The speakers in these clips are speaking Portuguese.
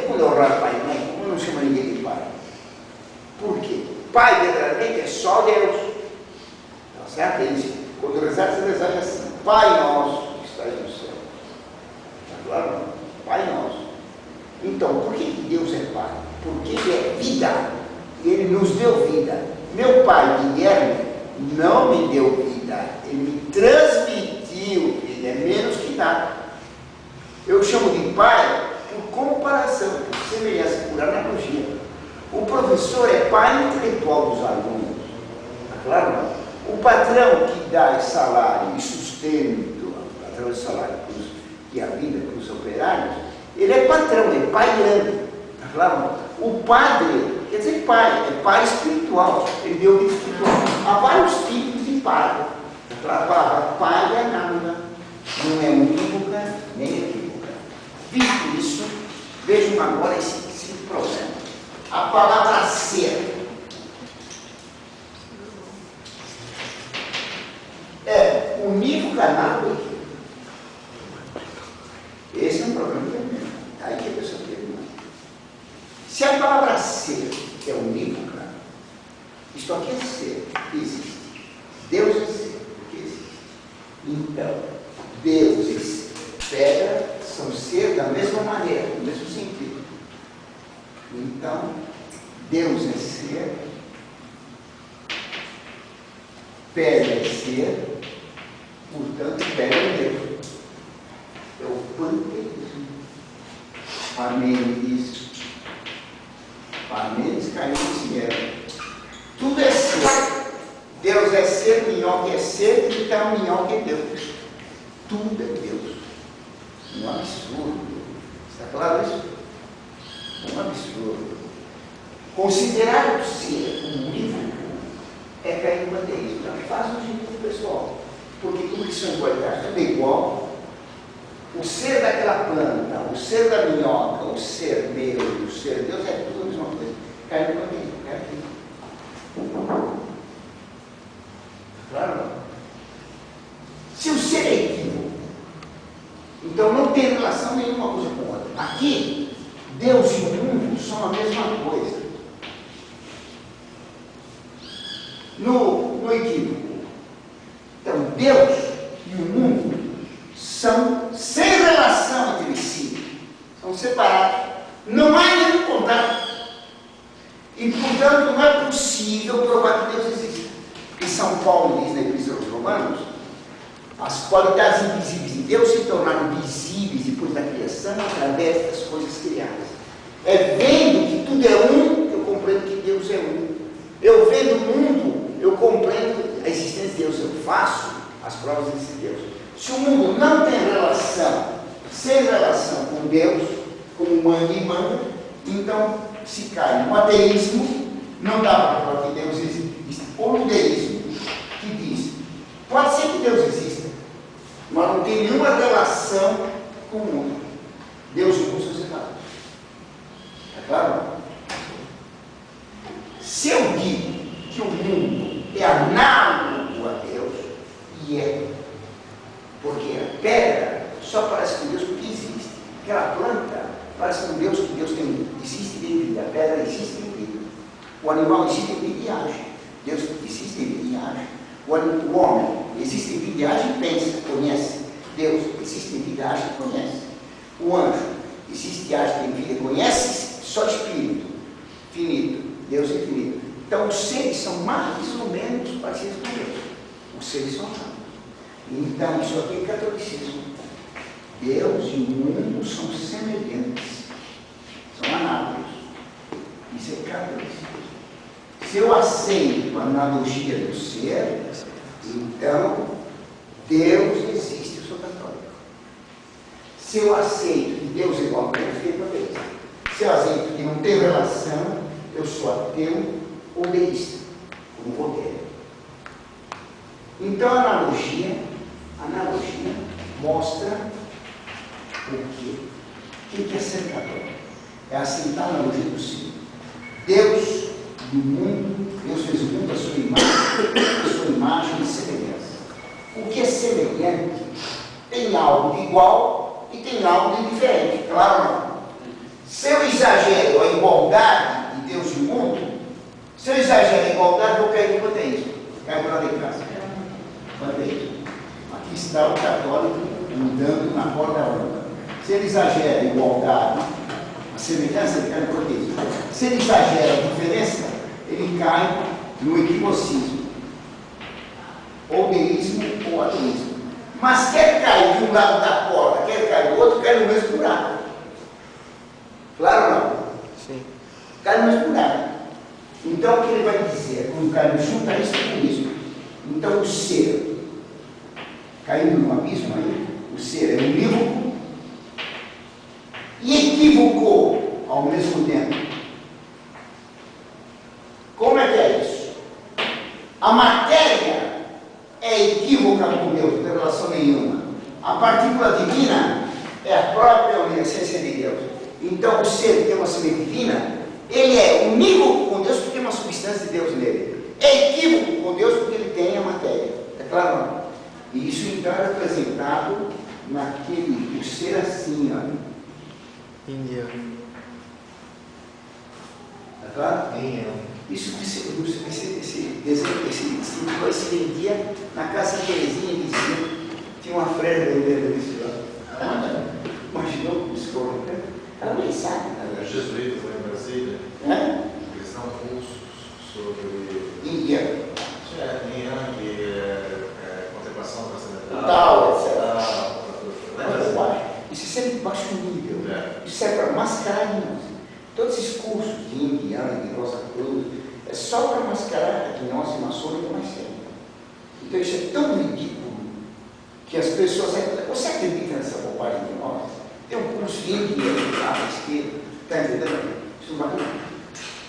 quando eu oro pai e mãe, eu não chamo ninguém de pai. Por quê? Pai verdadeiramente é só Deus. Tá certo? Ele diz, quando rezar, você rezar assim: Pai nosso que estás no céu. Tá claro? Pai nosso. Então, por que Deus é Pai? Porque Ele é vida. Ele nos deu vida. Meu pai, Guilherme, não me deu vida. Ele me transmitiu vida. É menos que nada. Eu chamo de pai por comparação, por semelhança, por analogia. O professor é pai intelectual dos alunos. Tá claro? O patrão que dá salário e sustento, através do salário e a vida para os operários, ele é patrão, é pai grande. Tá claro? O padre quer dizer pai, é pai espiritual. Ele deu vida espiritual. Há vários tipos de pai. Tá claro? A palavra pai é análoga, não é unívoca nem equívoca. Visto isso, vejam agora esse problema. A palavra ser é unívoca, análoga. Esse é um problema também. Aí que a pessoa pergunta. Se a palavra ser é unívoca, isto aqui é ser, existe. Deus é ser, que existe. Então, Deus e pedra são ser da mesma maneira, no mesmo sentido. Então, Deus é ser, pedra é ser, portanto, pedra é Deus. É o panteísmo. Parmênides. Parmênides caiu no dinheiro. Tudo é ser. Deus é ser, minhoca é ser, então minhoca é Deus. Tudo é Deus. Um absurdo. Está claro isso? Um absurdo. Considerar o ser um livro é cair no panteísmo. Então, faz um jeito pessoal. Porque tudo que são igualdades, tudo é igual. O ser daquela planta, o ser da minhoca, o ser meu, o ser de Deus, é tudo a mesma coisa. Cai no panteísmo, cai aqui. Claro? Se o ser é equívoco, então não tem relação nenhuma coisa com a outra. Aqui, Deus e o mundo são a mesma coisa. No equívoco. Então, Deus e o mundo são sem relação entre si. São separados. Não há nenhum contato. E, portanto, não é possível provar que Deus existe. Porque São Paulo diz na Epístola aos Romanos, as qualidades invisíveis de Deus se tornaram visíveis depois da criação através das coisas criadas. É vendo que tudo é um, que eu compreendo que Deus é um. Eu vendo o mundo, eu compreendo a existência de Deus. Eu faço as provas desse Deus. Se o mundo não tem relação, sem relação com Deus, como manda e manda, então se cai no ateísmo, não dá para falar que Deus existe. Ou no deísmo, que diz, pode ser que Deus exista, mas não tem nenhuma relação com o mundo. Deus e o mundo são separados. É claro? Se eu digo que o mundo é análogo a Deus, e é, porque a pedra só parece com Deus porque existe. Aquela planta parece com Deus que Deus tem, existe e tem vida. A pedra existe e tem vida. O animal existe e tem vida e age. Deus existe em vida e age. O homem existe em vida e age e pensa, conhece. Deus existe em vida e age e conhece. O anjo existe e age, tem vida e conhece, só espírito, finito. Deus é infinito. Então os seres são mais ou menos parecidos com Deus. Os seres são análios. Então isso aqui é catolicismo. Deus e o mundo são semelhantes. São análios. Isso é catolicismo. Se eu aceito a analogia do ser, então Deus existe, eu sou católico. Se eu aceito que Deus é igual a Deus, eu fico ateísta. Se eu aceito que não tem relação, eu sou ateu ou deísta, como Voltaire. Então a analogia mostra o quê? O que é ser católico? É aceitar a analogia do ser. Deus do mundo, Deus fez o mundo à sua imagem e semelhança. O que é semelhante tem algo de igual e tem algo de diferente, claro não? Se eu exagero a igualdade de Deus e o mundo, se eu exagero a igualdade, eu caio no panteísmo. Caio lá de casa. Panteísmo. Aqui está o católico andando na corda bamba. Se ele exagera a igualdade, a semelhança, ele cai no panteísmo. Se ele exagera a diferença, ele cai no equivocismo. Ou deísmo ou ateísmo. Mas quer cair de um lado da corda, quer cair do outro, cai no mesmo buraco. Claro ou não? Sim. Cai no mesmo buraco. Então, o que ele vai dizer? Quando cai no junto a isso é isso. Então, o ser, caindo no abismo aí, o ser é unívoco e equívoco ao mesmo tempo. Como é que é isso? A matéria é equívoca com Deus, não tem relação nenhuma. A partícula divina é a própria essência de Deus. Então, o ser que tem uma semente divina, ele é unívoco com Deus porque tem uma substância de Deus nele. É equívoco com Deus porque ele tem a matéria. É claro não? E isso então é representado naquele, o ser assim, ó. Indiano. É claro? Indiano. Isso, esse desenho, esse símbolo se vendia na casa de Terezinha, dizia, tinha uma freira vendendo isso lá. Ela imaginou como se for, né? Ela nem sabe. É jesuíta, foi em Brasília. Eles dão cursos sobre Índia. contemplação Tal, etc. transcendental. Isso é sempre baixo nível. É. Isso serve para mascarar gnose. Todos esses cursos de indiana, de Rosa Cruz, é só para mascarar a gnose maçônica mais séria. Então isso é tão ridículo que as pessoas... Você acredita nessa bobagem de gnose? Tem um curso de indiano lá na esquerda, está entendendo? Isso não vai.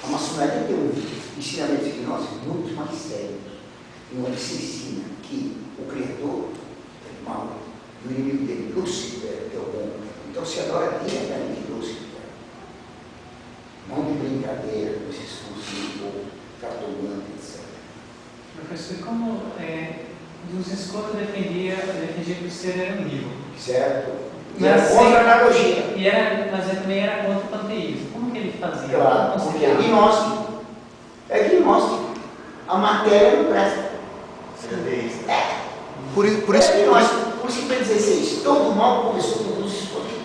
A maçonaria tem um ensinamento de gnose muito mais sério. E onde se ensina que o Criador é mau e o inimigo dele, Lúcifer, é o bom. Então se adora diretamente Lúcifer. Não de brincadeira com esses cursos ou cartomante, etc. Professor, como dos escotos defendia que o ser era unívoco? Certo? E Mas era contra a analogia. Mas ele também era contra o panteísmo. Como que ele fazia? Claro, porque é gnóstico. É gnóstico. A matéria não presta. Por isso, É gnóstico. Por isso que vai dizer isso. Todo mal começou com Dom Escoto.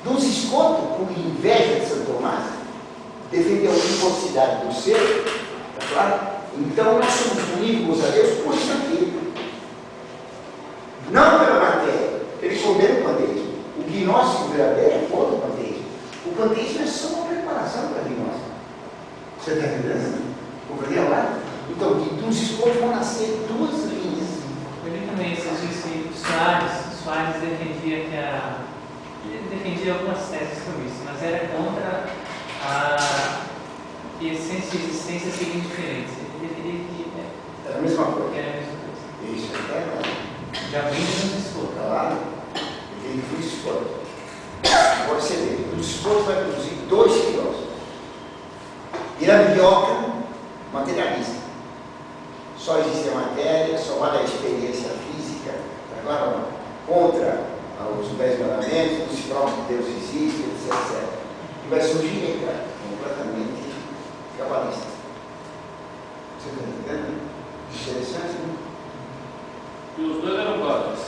Dom Escoto, por inveja de Santo Tomás, defendeu a univocidade do ser, tá claro? Então nós somos unívocos a Deus por isso aqui. Não pela matéria. Ele condena o panteísmo. O gnóstico verdadeiro é contra o panteísmo. O panteísmo é só uma preparação para a gnose. Você está entendendo? Compreendeu lá? Então, dos escotos vão nascer duas linhas. Eu li também esses dias que Soares defendia que ele defendia algumas teses sobre isso, mas era contra que essência e existência seriam diferentes. Ele defendia que É a mesma coisa. era a mesma coisa. Isso, é verdade. Já vem dos escotos. Claro. Ele foi escoto. Agora você vê, o escoto vai produzir dois filósofos. Irambioca, materialista. Só existe a matéria, só vale a experiência física, agora contra os 10 mandamentos, os prova que Deus existe, etc. E vai surgir, cara, completamente cabalista. Você está entendendo? Interessante, né? E os dois eram padres.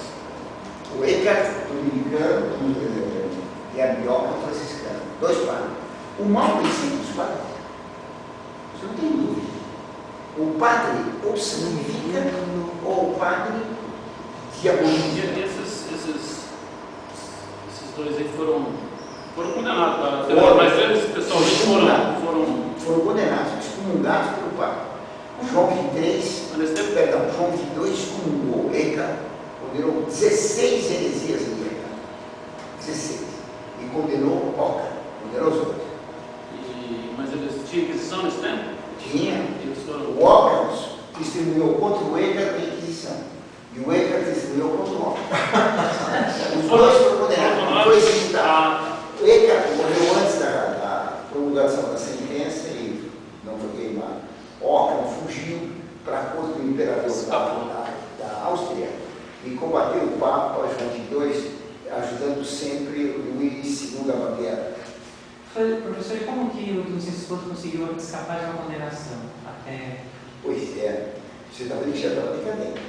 O Eckhart, dominicano, e a Bioca, franciscana. Dois padres. O mau princípio dos padres. Você não tem dúvida. O padre ou santifica, ou o padre diaboliza. E esses dois aí foram condenados, tá? Mas eles pessoalmente foram condenados, excomungados pelo Papa. João XXIII excomungou Eckhart, condenou 16 heresias em Eckhart. 16. E condenou Oca, condenou os outros. Mas eles tinham Inquisição nesse tempo? Tinha. Eles foram... O Occam testemunhou contra o Eckhart na Inquisição. E o Eckhart testemunhou contra o Occam. Os dois foram condenados, não foi executado. O Eckhart morreu antes da promulgação da sentença e não foi queimado. Occam fugiu para a corte do imperador da Áustria e combateu o Papa João XXII, ajudando sempre Luís II a Baviera. professor, e como que o Dom Ciciscoto conseguiu escapar de uma condenação? Até... Pois é, você está vendo que já estava decadente.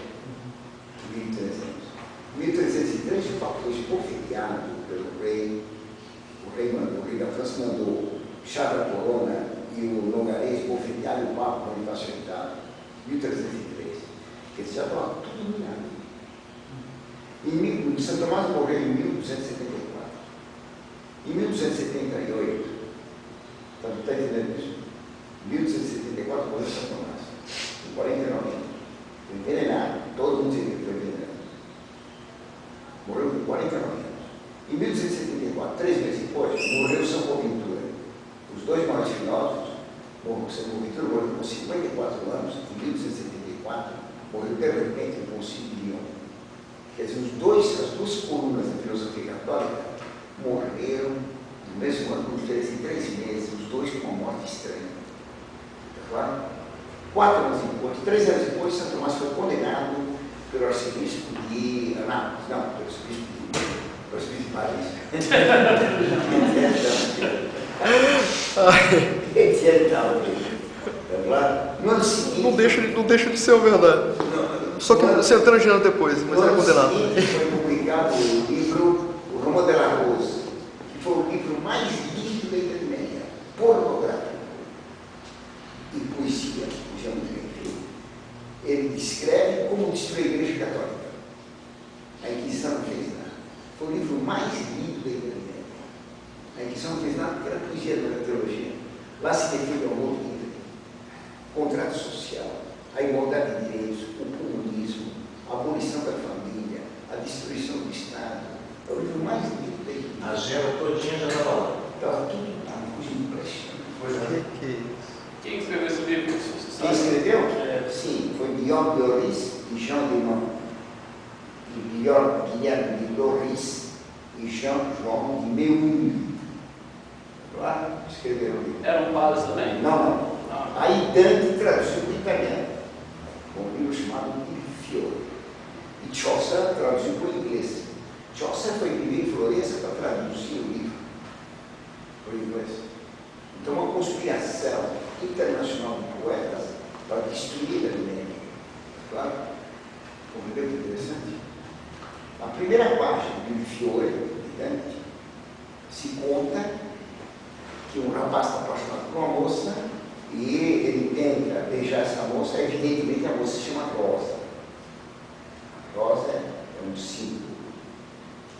1303, o Papa foi esbofeteado pelo rei. O rei da França mandou chá da corona e o Nogarês esbofetear o Papa quando ele foi açoitado. 1303. Ele já estava tudo mirado. São Tomás morreu em 1274. Em 1278, está entendendo isso? Em 1274 morreu São Tomás, com 49 anos. Foi envenenado, todo mundo dizia que foi envenenado. Morreu com 49 anos. Em 1274, 3 meses depois, morreu São Boaventura. Os dois maiores filósofos, São Boaventura morreu com 54 anos, em 1274, morreu de repente com 5 de Lyon. Quer dizer, as duas colunas da filosofia católica morreram no mesmo ano, com diferença de 3 meses, os dois com uma morte estranha. Está claro? 4 anos depois, 3 anos depois, São Tomás foi condenado pelo arcebispo de... Não, pelo arcebispo de Paris. No ano seguinte... Não deixa de ser a verdade. Só que você entrou em depois, mas era condenado. No ano seguinte foi publicado o livro O Roma de la Rose, que foi o livro mais lido da Idade Média, pornográfico e poesia, já muito bem feito. Ele descreve como destruir a Igreja Católica. A Inquisição não fez nada. Foi o livro mais lido da Idade Média. A Inquisição não fez nada porque era poesia, não era teologia. Lá se defende o amor livre, contrato social, a igualdade de direitos, o comunismo, a abolição da família, a destruição do Estado. É o livro mais lido da Igreja. A gema todinha já estava lá. Estava tudo lá, uma coisa impressionante. Quem escreveu esse livro? Quem escreveu? Sim, foi Guillaume de Loris e Jean de Mont. Guilherme de Loris e Jean-João de Meuilly. Lá escreveram o livro. Eram padres também? Não. Aí Dante traduziu para o italiano, um livro chamado Il Fiore. E Chaucer traduziu para o inglês. Chaucer foi primeiro em Florença para traduzir o livro para o inglês. Então, uma conspiração internacional de poetas para destruir a América. Claro? Muito interessante. A primeira página do Il Fiore, de Dante, se conta que um rapaz está apaixonado por uma moça e ele tenta beijar essa moça, evidentemente a moça se chama Rosa. Rosa é um símbolo.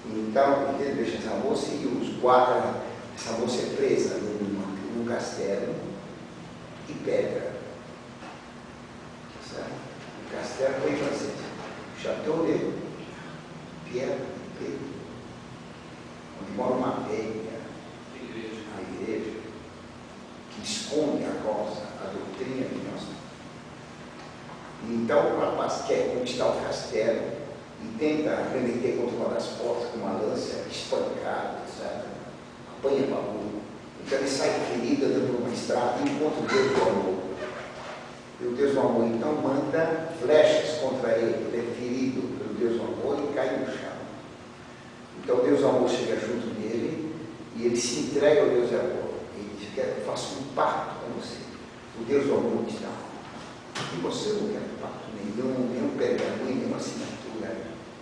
Então, ele tenta beijar essa moça e os guardas, essa moça é presa num castelo de pedra. Certo? O castelo foi em francês. Château de Pierre de Pedro, onde mora uma velha, a igreja, que esconde a rosa, a doutrina de Nossa. Então o rapaz quer conquistar o castelo e tenta arremeter contra uma das portas com uma lança, espancado, etc. Apanha para burro. Então ele sai ferido, andando por uma estrada e encontra o Deus do amor. E o Deus do amor então manda flechas contra ele, ele é ferido pelo Deus do amor e cai no chão. Então Deus do amor chega junto dele e ele se entrega ao Deus do amor. Ele diz: eu faço um pacto com você. O Deus do amor diz: não. E você não quer pacto nenhum pergaminho, nenhuma assinatura.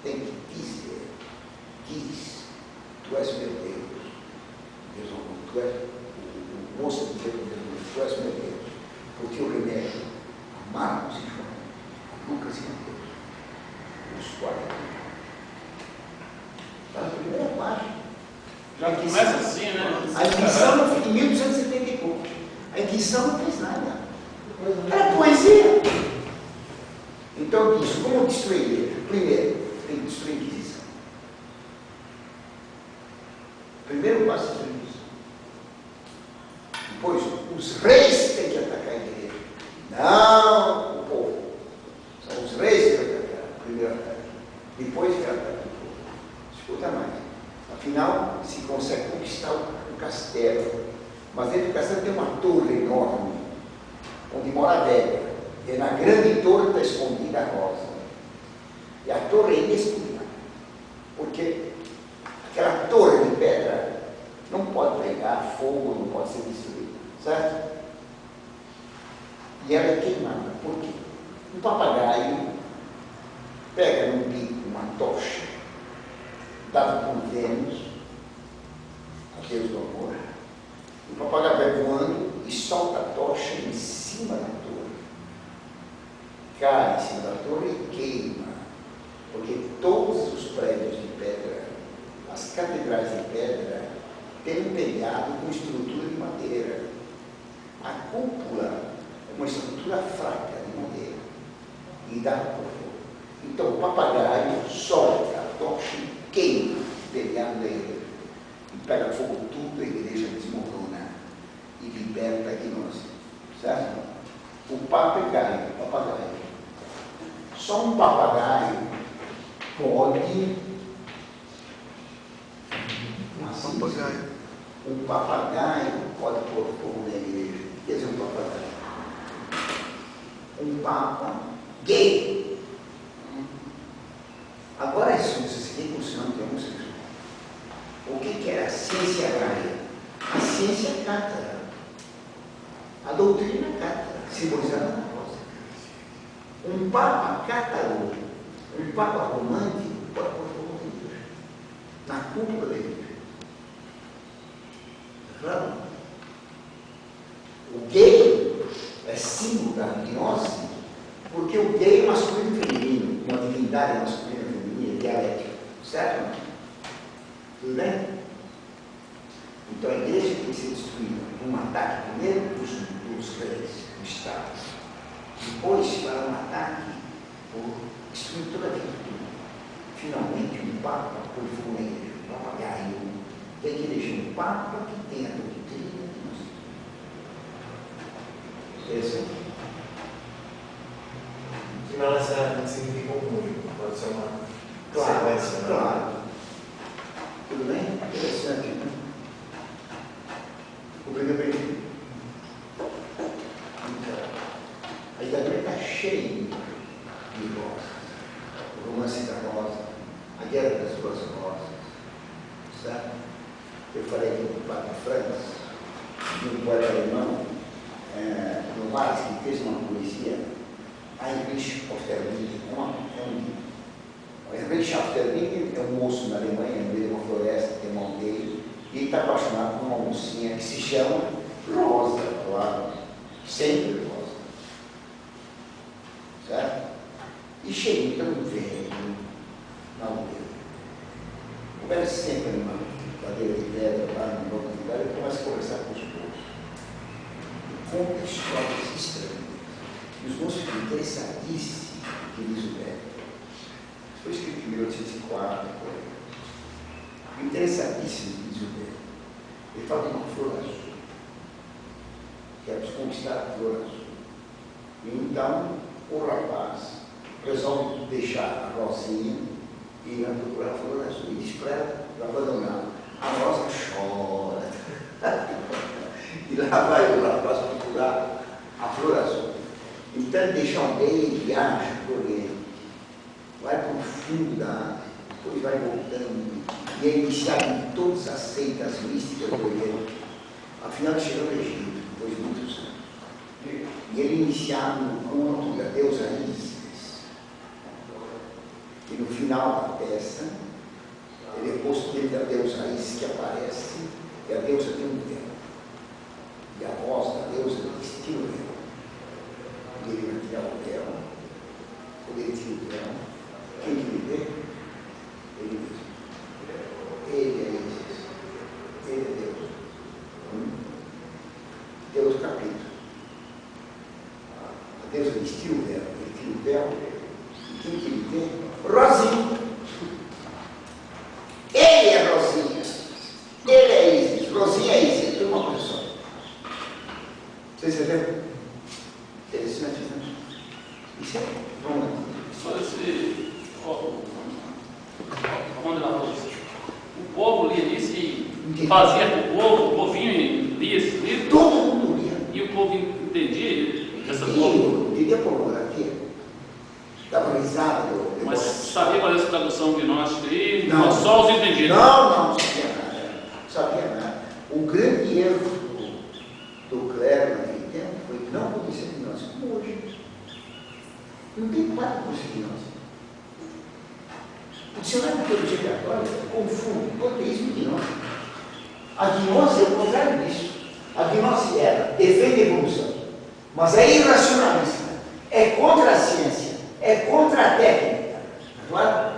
Tem que dizer: diz, tu és meu Deus. Deus do amor, tu és o moço de Deus, tu és meu Deus. Porque o remédio, Marcos e João, Lucas e Mateus, os 4. Está na primeira página. Já começa assim, né? A Inquisição não foi em 1270 e pouco. A Inquisição não fez nada. Era poesia. Então diz: como destruir a igreja? Primeiro, tem que destruir a Inquisição. Primeiro passo é destruir a Inquisição. Depois, os reis têm que atacar a igreja. Não o povo. São os reis que vão atacar. Primeiro ataque. Depois que atacar o povo. Escuta mais. Afinal, se consegue conquistar o castelo. Mas dentro do castelo tem uma torre enorme, onde mora a velha. E na grande torre está escondida a rosa. E a torre é inexpugnável. Porque aquela torre de pedra não pode pegar fogo. fogo, não pode ser destruída, certo? E ela é queimada. Por quê? Um papagaio pega no bico uma tocha dada por Vênus, a Deus do amor. O papagaio vai voando e solta a tocha em cima da torre. Cai em cima da torre e queima. Porque todos os prédios de pedra, as catedrais de pedra, têm um telhado com estrutura de madeira. A cúpula é uma estrutura fraca de madeira e dá por fogo. Então o papagaio solta a tocha e queima o telhado da igreja. E pega fogo tudo, a igreja desmorona e liberta a ignorância. Certo? O papagaio. Só um papagaio pode. Um papagaio pode pôr fogo na igreja. Quer dizer, um papagaio. Um papa gay. Agora isso se recursionando que é homossexual. O que era a ciência agrária? A ciência cátara. A doutrina cátara, simbolizada na rosa. Um papa cátaro, um papa romântico, pode pôr fogo na igreja. Na cúpula da igreja. Claro? O gay é símbolo da gnose, porque o gay é masculino e feminino, uma divindade masculina e feminina, dialética, certo? Tudo bem? Então a igreja tem que ser destruída por um ataque primeiro dos reis, do Estado, depois para um ataque por destruir toda a vida. Finalmente um papa por fogo na igreja, um papagaio, tem que eleger um papa que tenha a doutrina que nós temos. Esse aqui. Que não necessariamente significa um único, pode ser uma sequência, né? Claro. Tudo bem? Interessante, né? O primeiro período. A Idade Média está cheia de rosas. O romance da rosa, a guerra das duas rosas. Certo? Eu falei aqui do Padre Franz, de um poeta alemão, no Vaz, que fez uma poesia, Heinrich auf der Linie. Heinrich auf der Linie é um moço na Alemanha, no meio de uma floresta, tem um aldeio, e ele está apaixonado por uma mocinha que se chama Rosa, claro, sempre Rosa. Certo? E chega então um velho na aldeia. O velho sempre numa cadeira de pedra lá no banco de pedra e começa a conversar com os moços. E conta histórias estranhas. E os moços ficam interessadíssimos, que diz o velho. Foi escrito em 1804, interessadíssimo, diz o velho. Ele fala de uma flor azul. Quer conquistar a flor azul. E então o rapaz resolve deixar a Rosinha e ir procurar a flor azul. E diz para ela abandonar. A Rosa chora. E lá vai o rapaz procurar a flor azul. Então ele deixa alguém e viaja por ele. Vai para o fundo da água, depois vai voltando, e é iniciado em todas as seitas místicas do Oriente. Afinal, ele chegou no Egito, depois de muitos anos. E ele é iniciado no culto da deusa Ísis. E no final da peça, ele é posto dentro da deusa Ísis que aparece, e a deusa tem um véu. E a voz da deusa diz: tira o véu. E ele vai tirar o véu. Quando ele tira o véu, quem que ele vê? Ele mesmo. Ele é Ísis. Ele é Deus. Deus capítulo. A deusa diz: tira o véu. Ele tira o véu. E quem que ele vê? Rosinha. Ele é Rosinha. Ele é Ísis. Rosinha é Ísis. Tudo uma coisa só. Vocês entenderam? Interessante, né? Isso é bom. Só esse. O povo lia isso e fazia para o povinho lia esse livro. Todo mundo lia. E o povo entendia essa forma. Entendia pornografia. Dava risada do. Mas sabia qual é essa tradução gnóstica aí? Não. Só os entendidos. Não sabia nada. Não sabia nada. O grande erro do clero naquele tempo foi que não conhecia a gnose como hoje. Não tem quatro cursos de gnose. O dicionário de teologia católica confunde panteísmo e gnose. A gnose é o contrário disso. A gnose defende a evolução, mas é irracionalista, é contra a ciência, é contra a técnica. Claro?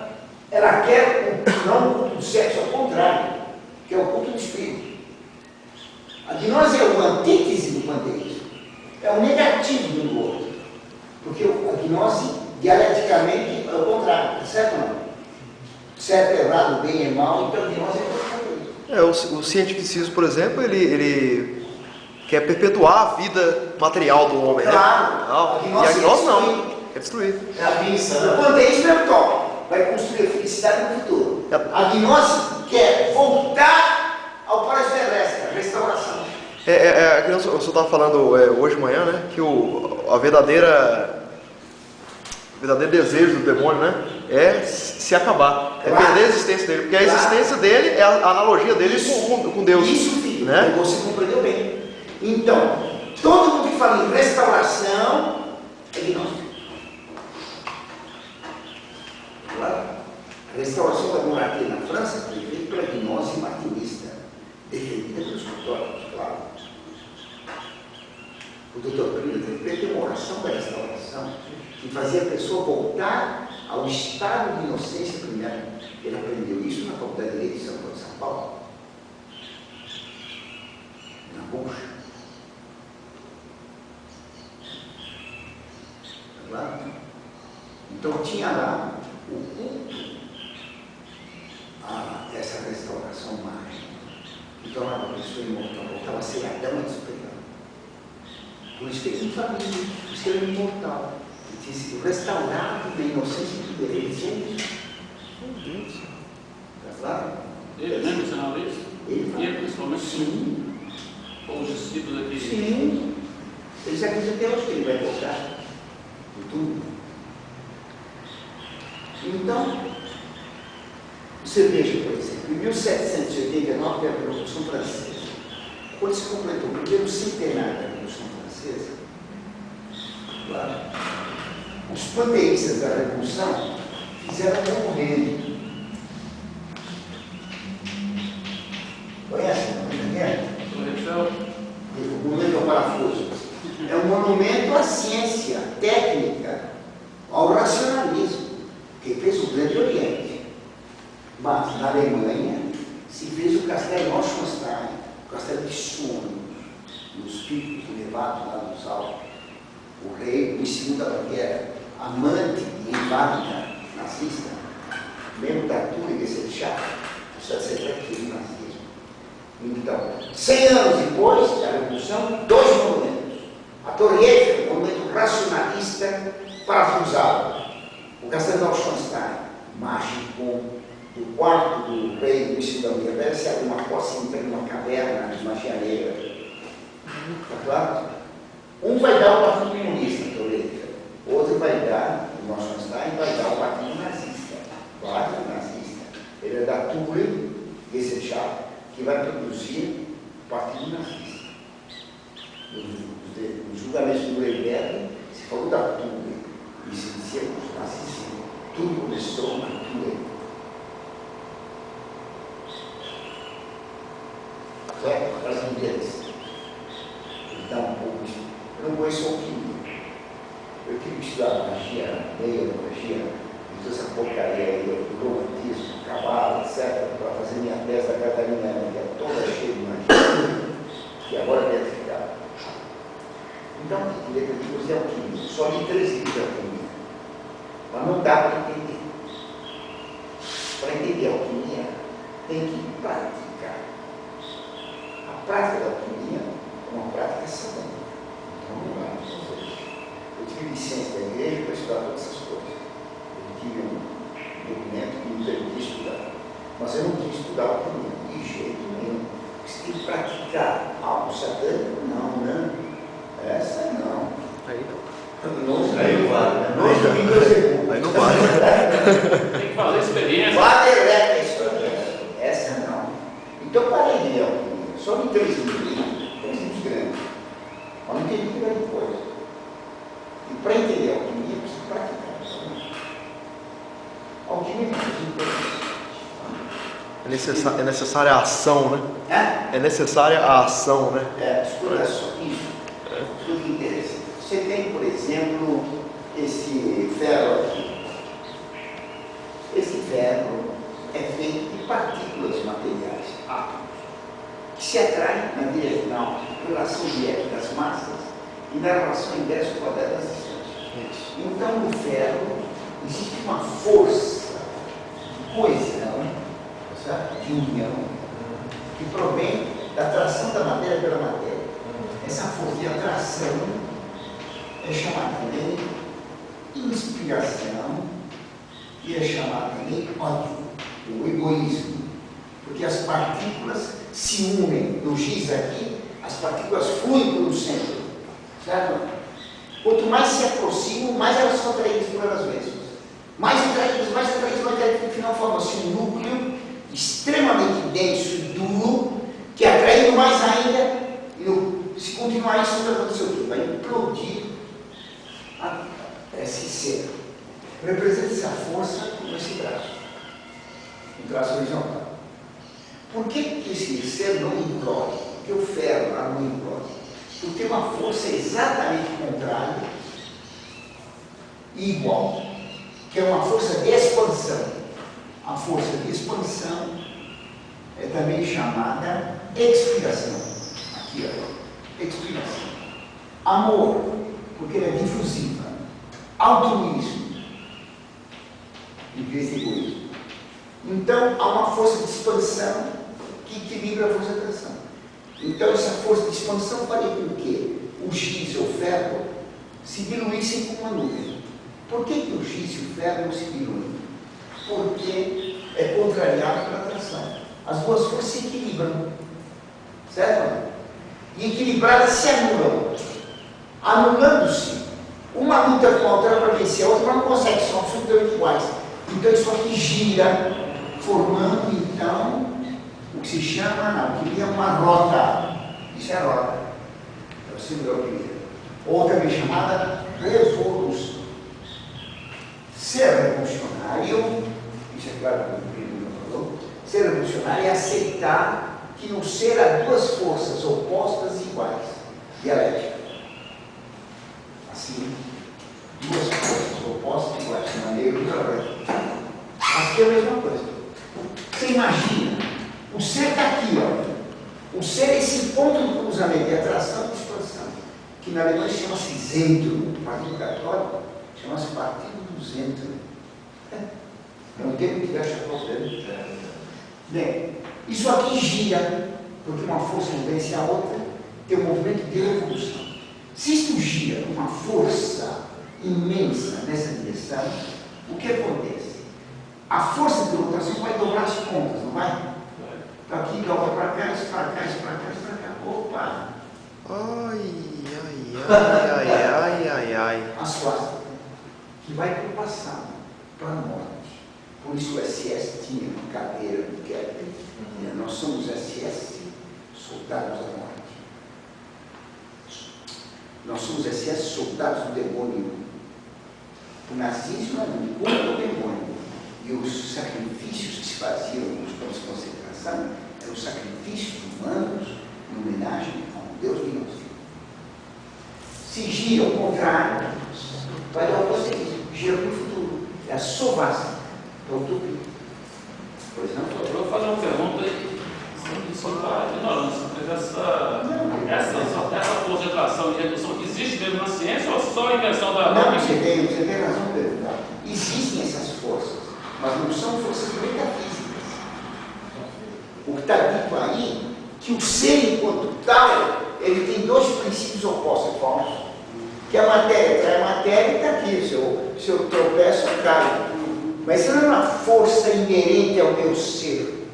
Ela quer não o sexo ao contrário, que é o culto do espírito. A gnose é uma antítese do panteísmo, é o negativo do outro, porque a gnose dialeticamente é o contrário, certo ou não? Certo, errado, bem e mal, então a gnose é o panteísmo. O cientificismo, por exemplo, ele quer perpetuar a vida material do homem, Claro, né? a E gnose a gnose é não, quer destruir. É a benção. O panteísmo é o top, vai construir a felicidade no futuro. A gnose quer voltar ao paraíso terrestre, a restauração. Que o senhor estava falando hoje de manhã, né? Que o verdadeiro desejo do demônio, né? É se acabar, é perder a existência dele, porque a existência dele é a analogia dele com Deus. Isso, filho, né? você compreendeu bem. Então, todo mundo que fala em restauração é gnóstico. Claro. A restauração da monarquia na França foi feita pela gnose martinista, defendida pelos católicos, claro. O Dr. Plínio fez uma oração da restauração que fazia a pessoa voltar ao estado de inocência primeiro. Ele aprendeu isso na Faculdade de Direito de São Paulo, na Bucha. Claro? Então tinha lá o culto a essa restauração mágica que tornava a pessoa imortal, voltava a ser Adão e superior. Por isso que ele fala isso, por isso que ele é imortal. Ele tinha sido restaurado na inocência de Deus. Ele tinha isso. Está claro? Ele mesmo ensinava isso? Ele principalmente? Sim. Ou os discípulos aqui? Sim. Eles acreditam até hoje que ele vai voltar do túmulo. Então, você veja, por exemplo, em 1789 teve a Revolução Francesa. Quando se completou o primeiro centenário da Revolução Francesa, claro, os panteístas da Revolução fizeram um monumento. Conhece o monumento? O monumento ao parafuso. É um monumento à ciência, à técnica, ao racionalismo, que fez o Grande Oriente. Mas na Alemanha se fez o Castelo Neuschwanstein, o Castelo de Sonhos, nos picos elevados lá dos Alpes. O rei Luís II da Baviera, amante e inválida nazista, membro da Turma desse chá, o Estado secreto do nazismo. Então, 100 anos depois da Revolução, dois monumentos. A Torre Eiffel, um monumento racionalista parafusado. O Castelo Neuschwanstein, mágico, do quarto do rei Luís da Baviera, se abre uma fossa entra em uma caverna de magia negra. Está claro? Um vai dar o partido comunista, a Torre Eiffel. Outro vai dar, o Neuschwanstein vai dar o partido nazista. Partido nazista. Ele é da Turma Gesellschaft, que vai produzir o partido nazista. Nos julgamentos do Nuremberg, se falou da Turma e se dizia que os nazistas, tudo começou na Turma. Certo? Aquelas mulheres. Então, eu não conheço alquimia. Eu tive que estudar magia, neurologia, e toda essa porcaria aí do romantismo, cavalo, etc., para fazer minha tese da Catarina, que é toda cheia de magia, que agora deve ficar. Então, o que eu digo é alquimia. Só li 3 livros de alquimia. Mas não dá para entender. Para entender a alquimia, tem que praticar. A prática da alquimia é uma prática satânica. Então, não dá para fazer. Eu tive licença da igreja para estudar todas essas coisas. Eu tive um documento que me permitia estudar. Mas eu não quis estudar alquimia, de jeito nenhum. Você tem que praticar algo satânico? Não, não. Essa não. Aí Não vale, né? Aí não vale. Tem que fazer experiência. Vale a experiência. Essa não. Então parei de ler alquimia. Só me 3 livros. para entender a alquimia, precisa praticar. A alquimia É necessária a ação, né? é? É necessária a ação, né? Escuta só isso. Tudo que interessa. Você tem, por exemplo, esse ferro aqui. Esse ferro é feito de partículas materiais, átomos, que se atraem na relação direta das massas e na relação inversa com a das distâncias. Então, no ferro existe uma força de coesão, certo? De união, que provém da atração da matéria pela matéria. Essa força de atração é chamada também inspiração e é chamada também ódio, o egoísmo, porque as partículas se unem no giz aqui, as partículas fluem pelo centro, certo? Quanto mais se aproximam, mais elas são atraídas por elas mesmas. Mais atraídas, no final forma-se um núcleo extremamente denso e duro, que atraindo mais ainda, e se continuar isso, vai acontecer o quê? Vai implodir esse ser. Representa essa força com esse braço, um traço horizontal. Por que esse ser não implode? Porque o ferro lá não implode? Porque tem uma força exatamente contrária e igual, que é uma força de expansão. A força de expansão é também chamada expiração. Aqui, ó, expiração. Amor, porque ela é difusiva. Altruísmo, em vez de egoísmo. Então, há uma força de expansão que equilibra a força de atração. Então, essa força de expansão faria com que o giz e o ferro se diluíssem com uma nuvem. Por que o giz e o ferro não se diluem? Porque é contrariado pela atração. As duas forças se equilibram. Certo? E equilibradas se anulam. Anulando-se, uma luta com a outra para vencer a outra, mas não consegue, são absolutamente iguais. Então isso aqui gira, formando então o que se chama na alquimia uma rota. Isso é a rota. É o símbolo da alquimia. Ou também chamada revolução. Ser revolucionário, isso é claro que o primo falou, ser revolucionário é aceitar que no ser há duas forças opostas e iguais, dialética. Assim, duas forças opostas e iguais, de maneira dialética. Aqui é a mesma coisa. Você imagina, o ser está aqui, ó. O ser é esse ponto de cruzamento de atração e expansão, que na Alemanha chama-se Zentrum, no Partido Católico, chama-se Partido do Zentrum. É um termo que deixa problema. Bem, isso aqui gira, porque uma força não vence a outra, tem um movimento de revolução. Se isto gira com uma força imensa nessa direção, o que acontece? A força de rotação vai dobrar as pontas, não vai? Então aqui dobra para cá, isso para cá, isso para cá, isso para cá. Opa! Ai. As costas, que vai para o passado, para a morte. Por isso o SS tinha uma cadeira do Kepler. Nós somos SS, soldados da morte. Nós somos SS, soldados do demônio. O nazismo era um culto ao demônio. E os sacrifícios que se faziam nos campos de concentração eram sacrifícios humanos em homenagem ao Deus de nós. Se gira ao contrário, vai dar o positivo, gira para o futuro. É a sovação, é a utopia. Pois não? Eu vou fazer uma pergunta aí, sobre a ignorância, mas essa força de atração e redução existe mesmo na ciência ou só a invenção da... Não, você tem razão de perguntar. Existem essas forças, mas não são forças metafísicas. O que está dito aí, que o ser enquanto tal, ele tem dois princípios opostos, falsos. Que a matéria trai a matéria e está aqui, se eu tropeço, eu caio. Mas isso não é uma força inerente ao meu ser.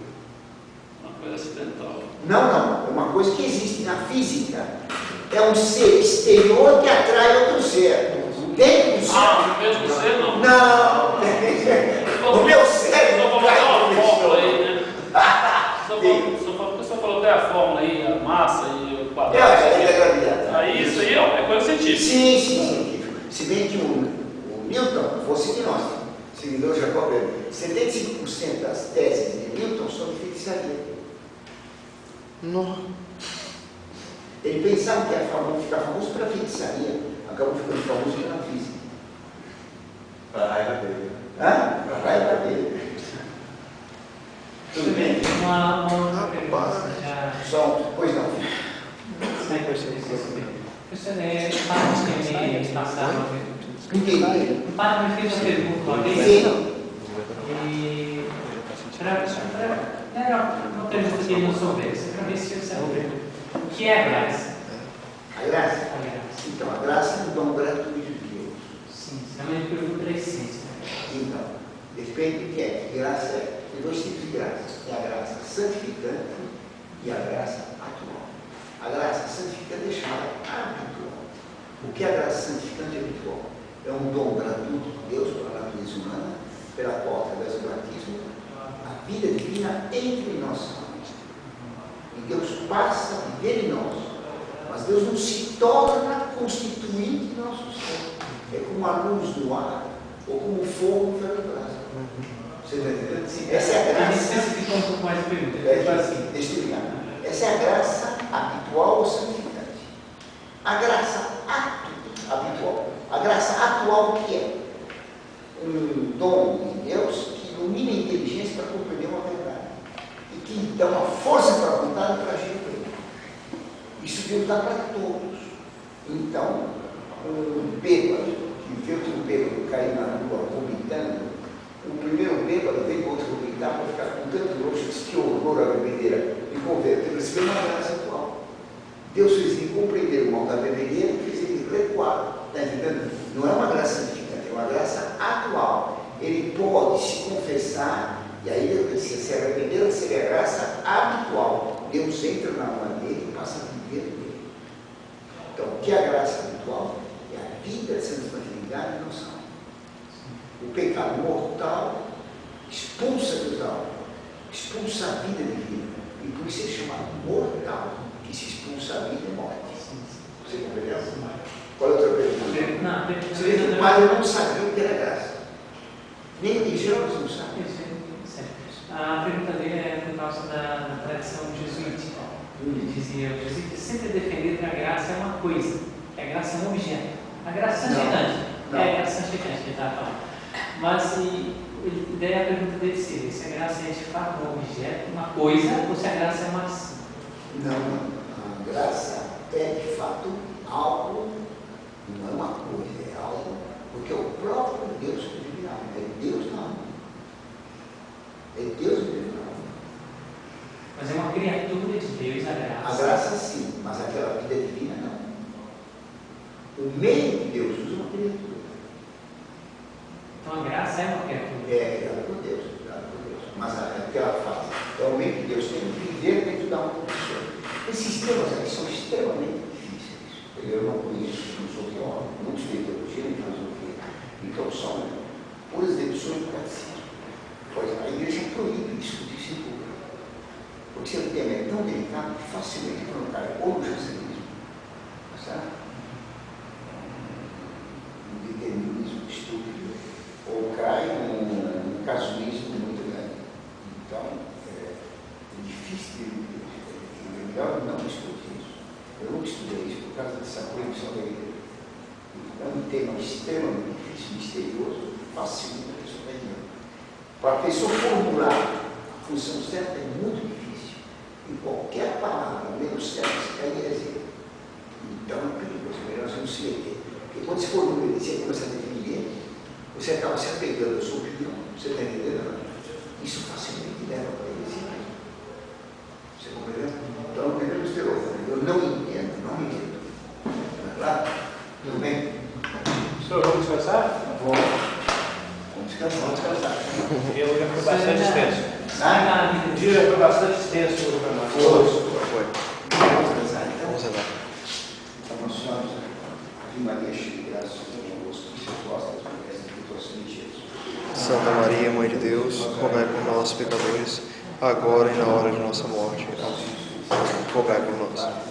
Uma coisa acidental. Não, é uma coisa que existe na física. É um ser exterior que atrai outro ser. Dentro do ser. O mesmo ser não. Não, o meu cérebro Só vai falou uma fórmula com aí, né? Só falou até a fórmula aí, a massa e o quadrado. É gravidade. Aí isso aí é coisa científica. Sim. Se bem que o Newton fosse gnóstico, seguidor de Jacob, 75% das teses de Newton são de feitiçaria. Não. Ele pensava que ia ficar famoso pela feitiçaria, acabou ficando famoso pela física. Para a raiva dele. Hã? Para a raiva dele. Tudo bem? Uma outra pergunta. Pois não. Professor, parte que me passaram. Entendi. O padre me fez uma pergunta uma vez. Sim. E era uma pergunta que ele não soubesse, para ver se eu sabia. O que é a graça? A graça? A graça. Então, a graça é um dom gratuito de Deus. Sim, é uma pergunta da essência. Então, depende do que é. Que graça é? Tem dois tipos de graça. Tem a graça santificante e a graça atual. A graça santificante é chamada habitual. O que é a graça santificante habitual? É um dom gratuito de Deus para a natureza humana, pela qual, através do batismo, a vida divina entra em nossa alma. E Deus passa a viver em nós. Mas Deus não se torna constituinte em nosso ser. É como a luz do ar, ou como o fogo no ferro de brasa. Você está entendendo? Essa é a graça. Especificar um pouco mais a pergunta. Deixa eu explicar. Essa é a graça habitual ou santificante. A graça habitual. A graça atual, o que é? Um dom de Deus que ilumina a inteligência para compreender uma verdade. E que dá uma força para a vontade para agir por ele. Isso Deus dá para todos. Então, um bêbado, que vê outro bêbado cair na rua vomitando, o primeiro bêbado vem com outro vomitar para ficar com tanto nojo, diz que horror a bebedeira, e converter, recebeu uma graça atual. Deus fez ele compreender o mal da bebedeira e fez ele recuar. Está entendendo? Não é uma graça santificante, é uma graça atual. Ele pode se confessar, e aí se arrepender, seria a graça habitual. Deus entra na alma dele e passa a viver dele. Então, o que é a graça habitual? É a vida de santificabilidade em nossa alma. O pecado mortal expulsa Deus da alma, expulsa a vida divina. E por isso é chamado mortal, que se expulsa a vida e morte. Você compreendeu? Qual é a outra pergunta? Não, Você vê que o padre não sabia o que era graça. Nem religiosos não sabem. A pergunta dele é por causa da tradição jesuítica. Ele dizia, os jesuítas sempre defenderam que a graça é uma coisa, que a graça é um objeto. A graça santificante. É a graça santificante que ele estava falando. Mas daí a pergunta dele seria, se a graça é de fato um objeto, uma coisa, ou se a graça é uma ação? Não, a graça é de fato algo, não é uma coisa, é algo, porque é o próprio Deus que vive na alma, é Deus na alma. É Deus que vive na alma. Mas é uma criatura de Deus, a graça. A graça sim, mas aquela vida divina não. O meio que Deus usa é uma criatura. Então a graça é uma criatura. É criada por Deus, mas o que ela faz é o meio que Deus tem de viver dentro da alma da pessoa. Esses temas aqui são extremamente difíceis. Eu não conheço, não sou teólogo, não estudei teologia nem filosofia. Então são puras deduções do catecismo. Pois a igreja proíbe discutir isso em público. Porque o tema é tão delicado que facilmente quando cai ou no jansenismo, certo? No determinismo estúpido, ou cai num casuísmo muito grande. Então, é difícil é melhor não discutir isso. Eu não estudei isso por causa dessa proibição da igreja. É um tema extremamente difícil, misterioso, facilmente a pessoa vai entender. Para a pessoa formular a função certa é muito difícil. E qualquer palavra menos certa se cai em heresia. Então é perigoso, melhor não se meter. Porque quando se formula e você começa a definir, você acaba se apegando à sua opinião. Você está entendendo? Isso facilmente leva para a heresia. Você compreendeu? Então não devemos ter outra. Eu não entendo, não me entendo. Não é claro? Tudo bem? Senhor, vamos descansar? Vamos descansar. Vamos descansar. O dia hoje foi bastante extenso. Ah, O dia foi bastante extenso para nós. Foi. vamos descansar então. Vamos lá. Então nós somos a Maria cheia de graça, convosco, que seus vossos promessas e situações de Jesus. Santa Maria, Mãe de Deus, rogai por nós, pecadores, agora e na hora de nossa morte. Amém. Rogai por nós.